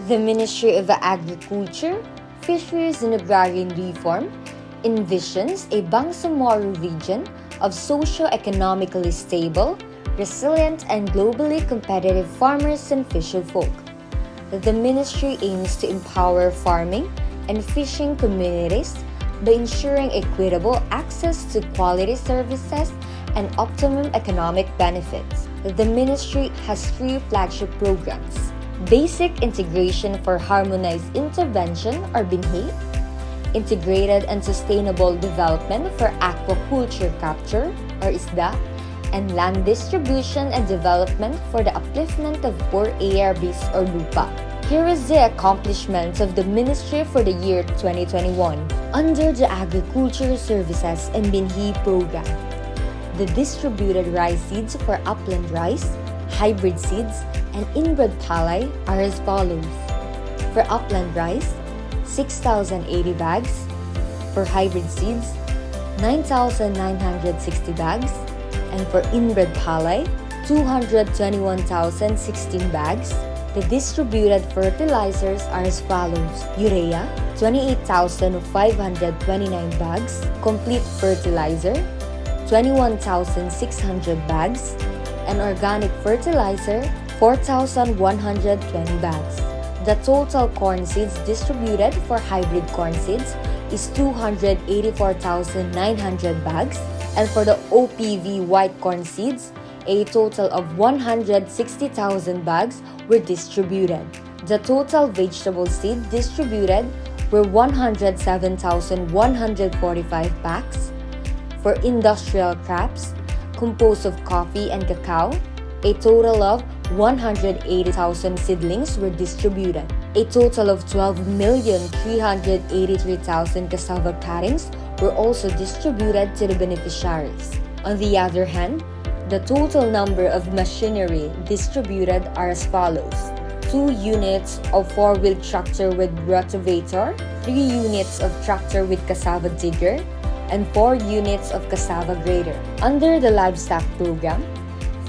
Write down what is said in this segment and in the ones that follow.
The Ministry of Agriculture, Fisheries and Agrarian Reform envisions a Bangsamoro region of socio-economically stable, resilient, and globally competitive farmers and fisherfolk. The ministry aims to empower farming and fishing communities by ensuring equitable access to quality services and optimum economic benefits. The ministry has 3 flagship programs: Basic Integration for Harmonized Intervention or BINHI, Integrated and Sustainable Development for Aquaculture Capture or ISDA, and Land Distribution and Development for the Upliftment of Poor ARBs or LUPA. Here is the accomplishments of the Ministry for the year 2021. Under the Agriculture Services and BINHI program, the distributed rice seeds for upland rice, hybrid seeds, and inbred palay are as follows. For upland rice, 6,080 bags. For hybrid seeds, 9,960 bags. And for inbred palay, 221,016 bags. The distributed fertilizers are as follows: urea, 28,529 bags, complete fertilizer, 21,600 bags, and organic fertilizer, 4,120 bags. The total corn seeds distributed for hybrid corn seeds is 284,900 bags, and for the OPV white corn seeds, a total of 160,000 bags were distributed. The total vegetable seed distributed were 107,145 packs. For industrial crops, composed of coffee and cacao, a total of 180,000 seedlings were distributed. A total of 12,383,000 cassava cuttings were also distributed to the beneficiaries. On the other hand, the total number of machinery distributed are as follows: 2 units of 4-wheel tractor with rotavator, 3 units of tractor with cassava digger, and 4 units of cassava grader. Under the Livestock Program,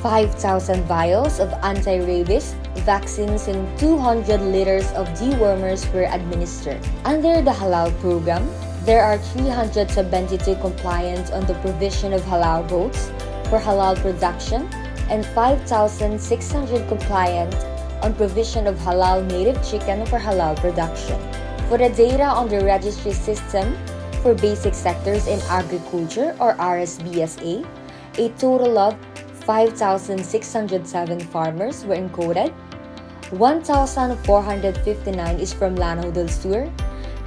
5,000 vials of anti-rabies vaccines and 200 liters of dewormers were administered. Under the Halal Program, there are 372 compliant on the provision of halal goats for halal production and 5,600 compliant on provision of halal native chicken for halal production. For the data on the registry system for basic sectors in agriculture or RSBSA, a total of 5,607 farmers were encoded, 1,459 is from Lanao del Sur,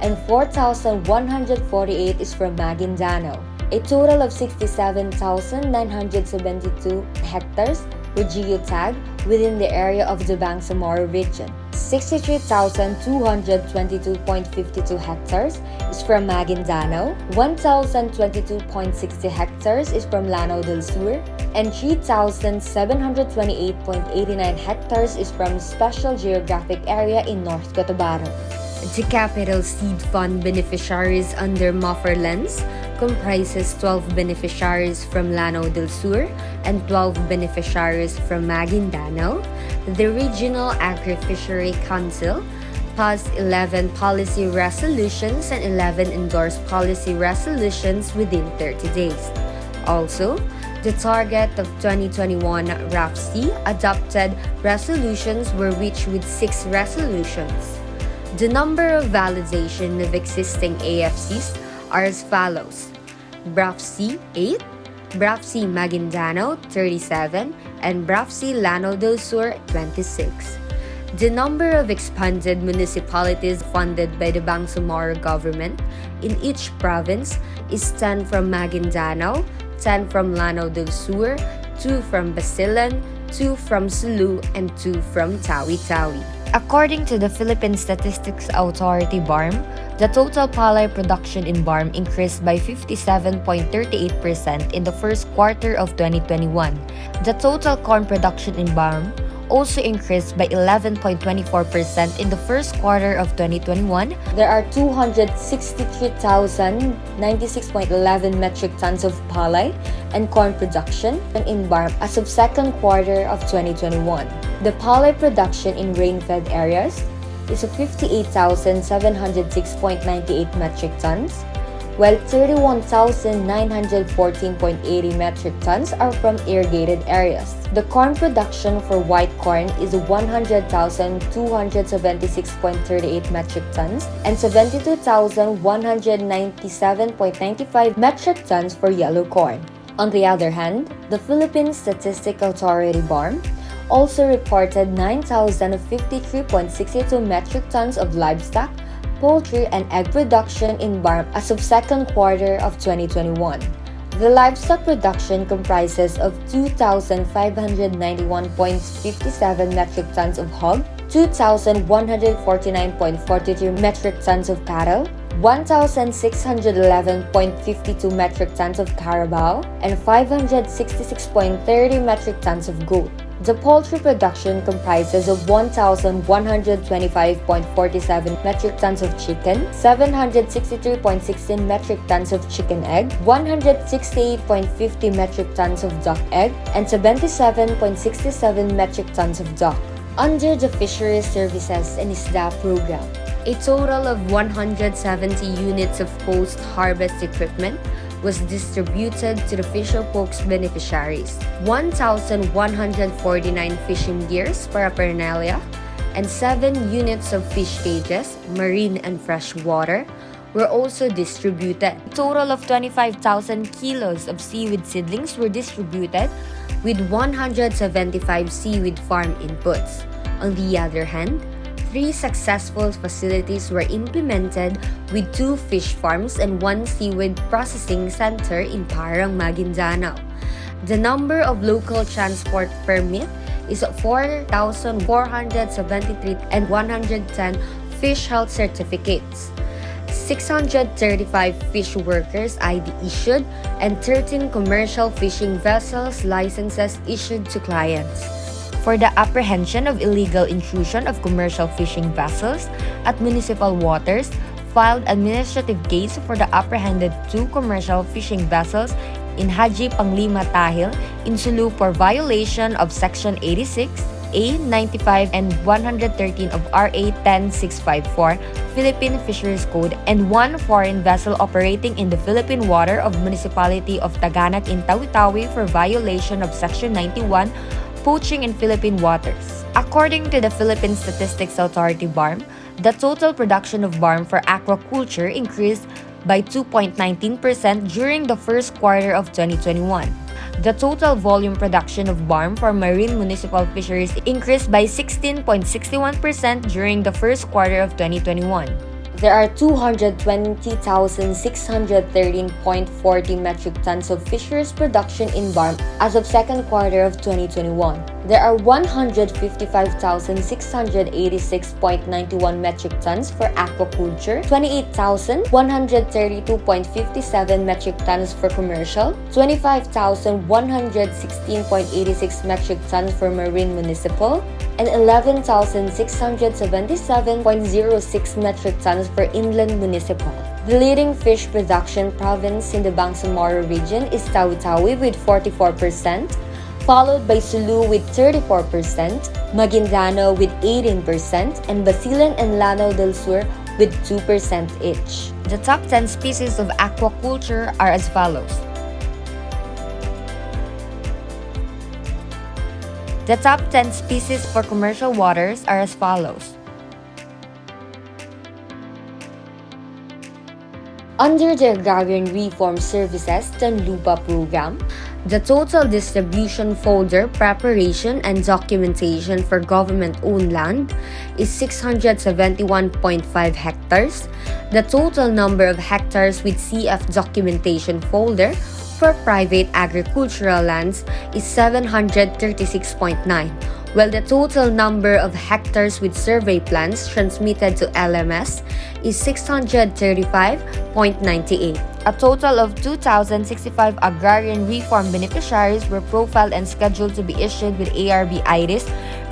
and 4,148 is from Maguindanao. A total of 67,972 hectares were geotagged within the area of the Bangsamoro region. 63,222.52 hectares is from Maguindanao, 1,022.60 hectares is from Lanao del Sur, and 3,728.89 hectares is from Special Geographic Area in North Cotabato. The Capital Seed Fund beneficiaries under MAFAR-BARMM comprises 12 beneficiaries from Lanao del Sur and 12 beneficiaries from Maguindanao. The Regional Agri-fishery Council passed 11 policy resolutions and 11 endorsed policy resolutions within 30 days. Also, the target of 2021 RAFC adopted resolutions were reached with 6 resolutions. The number of validation of existing AFCs are as follows: BRAFC 8, BRAFC Maguindanao 37, and BRAFC Lanao del Sur 26. The number of expanded municipalities funded by the Bangsamoro Government in each province is 10 from Maguindanao, 10 from Lanao del Sur, 2 from Basilan, 2 from Sulu, and 2 from Tawi-Tawi. According to the Philippine Statistics Authority (BARMM), the total palay production in BARMM increased by 57.38% in the first quarter of 2021. The total corn production in BARMM also increased by 11.24% in the first quarter of 2021. There are 263,096.11 metric tons of palay and corn production in BARMM as of second quarter of 2021. The palay production in rain-fed areas is 58,706.98 metric tons, while 31,914.80 metric tons are from irrigated areas. The corn production for white corn is 100,276.38 metric tons and 72,197.95 metric tons for yellow corn. On the other hand, the Philippine Statistical Authority (BARMM) also reported 9,053.62 metric tons of livestock, poultry, and egg production in BARMM as of second quarter of 2021. The livestock production comprises of 2,591.57 metric tons of hog, 2,149.43 metric tons of cattle, 1,611.52 metric tons of carabao, and 566.30 metric tons of goat. The poultry production comprises of 1,125.47 metric tons of chicken, 763.16 metric tons of chicken egg, 168.50 metric tons of duck egg, and 77.67 metric tons of duck. Under the Fisheries Services and Isda Program, a total of 170 units of post-harvest equipment was distributed to the fisherfolk's beneficiaries. 1,149 fishing gears, paraphernalia, and 7 units of fish cages, marine and freshwater, were also distributed. A total of 25,000 kilos of seaweed seedlings were distributed, with 175 seaweed farm inputs. On the other hand, 3 successful facilities were implemented with 2 fish farms and 1 seaweed processing center in Parang, Maguindanao. The number of local transport permit is 4,473 and 110 fish health certificates. 635 fish workers ID issued and 13 commercial fishing vessels licenses issued to clients. For the apprehension of illegal intrusion of commercial fishing vessels at municipal waters, filed administrative case for the apprehended 2 commercial fishing vessels in Haji Panglima Tahil in Sulu for violation of Section 86, A, 95, and 113 of RA 10654 Philippine Fisheries Code, and 1 foreign vessel operating in the Philippine water of Municipality of Taganak in Tawi-Tawi for violation of Section 91 poaching in Philippine waters. According to the Philippine Statistics Authority (BARMM), the total production of BARMM for aquaculture increased by 2.19% during the first quarter of 2021. The total volume production of BARMM for marine municipal fisheries increased by 16.61% during the first quarter of 2021. There are 220,613.40 metric tons of fisheries production in BARMM as of second quarter of 2021. There are 155,686.91 metric tons for aquaculture, 28,132.57 metric tons for commercial, 25,116.86 metric tons for marine municipal, and 11,677.06 metric tons for inland municipal. The leading fish production province in the Bangsamoro region is Tawi-Tawi with 44%, followed by Sulu with 34%, Maguindanao with 18%, and Basilan and Lanao del Sur with 2% each. The top 10 species of aquaculture are as follows. The top 10 species for commercial waters are as follows. Under the Agrarian Reform Services (LUPA) program, the total distribution folder, preparation, and documentation for government-owned land is 671.5 hectares. The total number of hectares with CF documentation folder for private agricultural lands is 736.9, while the total number of hectares with survey plans transmitted to LMS is 635.98. A total of 2,065 Agrarian Reform beneficiaries were profiled and scheduled to be issued with ARB IDs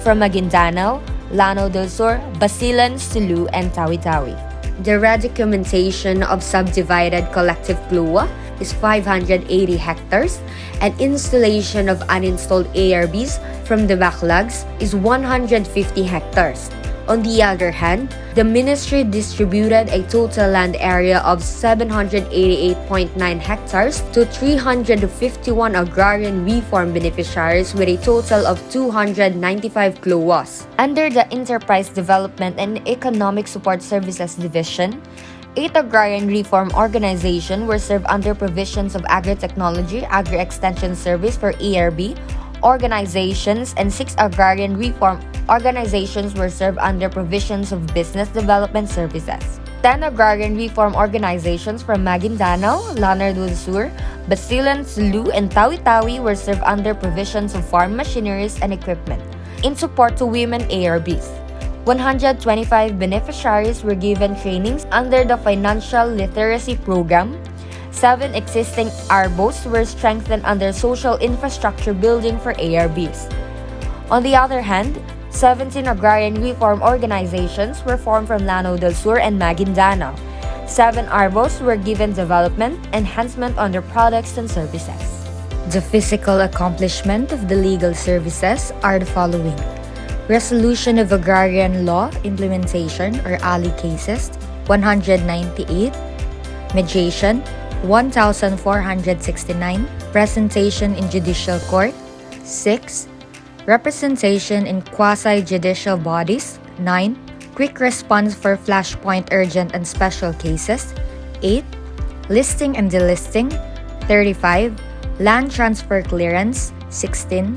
from Maguindanao, Lanao del Sur, Basilan, Sulu, and Tawi-Tawi. The redocumentation of subdivided collective CLOA is 580 hectares, and installation of uninstalled ARBs from the backlogs is 150 hectares, On the other hand, the ministry distributed a total land area of 788.9 hectares to 351 Agrarian Reform beneficiaries with a total of 295 CLOAs. Under the Enterprise Development and Economic Support Services Division, 8 Agrarian Reform organizations were served under provisions of Agri-Technology, Agri-Extension Service for ARB organizations, and 6 Agrarian Reform organizations were served under provisions of Business Development Services. 10 Agrarian Reform organizations from Maguindanao, Lanao del Sur, Basilan, Sulu, and Tawi-Tawi were served under provisions of farm machineries and equipment. In support to women ARBs, 125 beneficiaries were given trainings under the Financial Literacy Program. 7 existing ARBOs were strengthened under Social Infrastructure Building for ARBs. On the other hand, 17 Agrarian Reform organizations were formed from Lanao del Sur and Maguindanao. 7 ARBOs were given development enhancement on their products and services. The physical accomplishment of the legal services are the following: Resolution of Agrarian Law Implementation or ALI cases, 198. Mediation, 1,469. Presentation in Judicial Court, 6. Representation in quasi-judicial bodies, 9. Quick response for flashpoint urgent and special cases, 8. Listing and delisting, 35. Land transfer clearance, 16.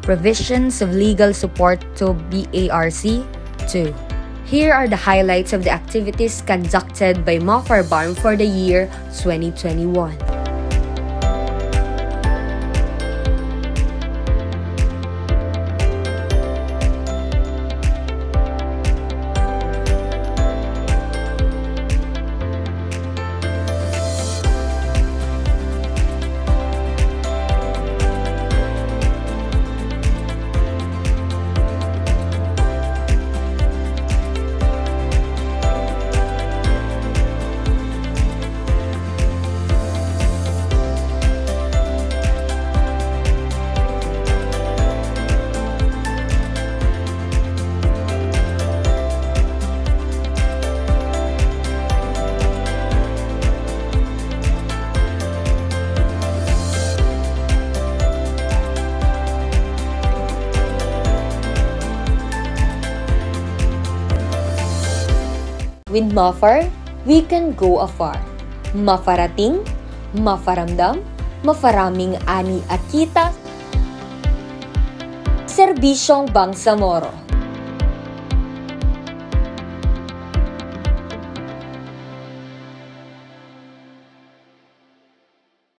Provisions of legal support to BARC, 2. Here are the highlights of the activities conducted by MAFAR-BARMM for the year 2021. With MAFAR, we can go afar. Mafarating, mafaramdam, mafaraming ani at kita. Serbisyong Bangsamoro.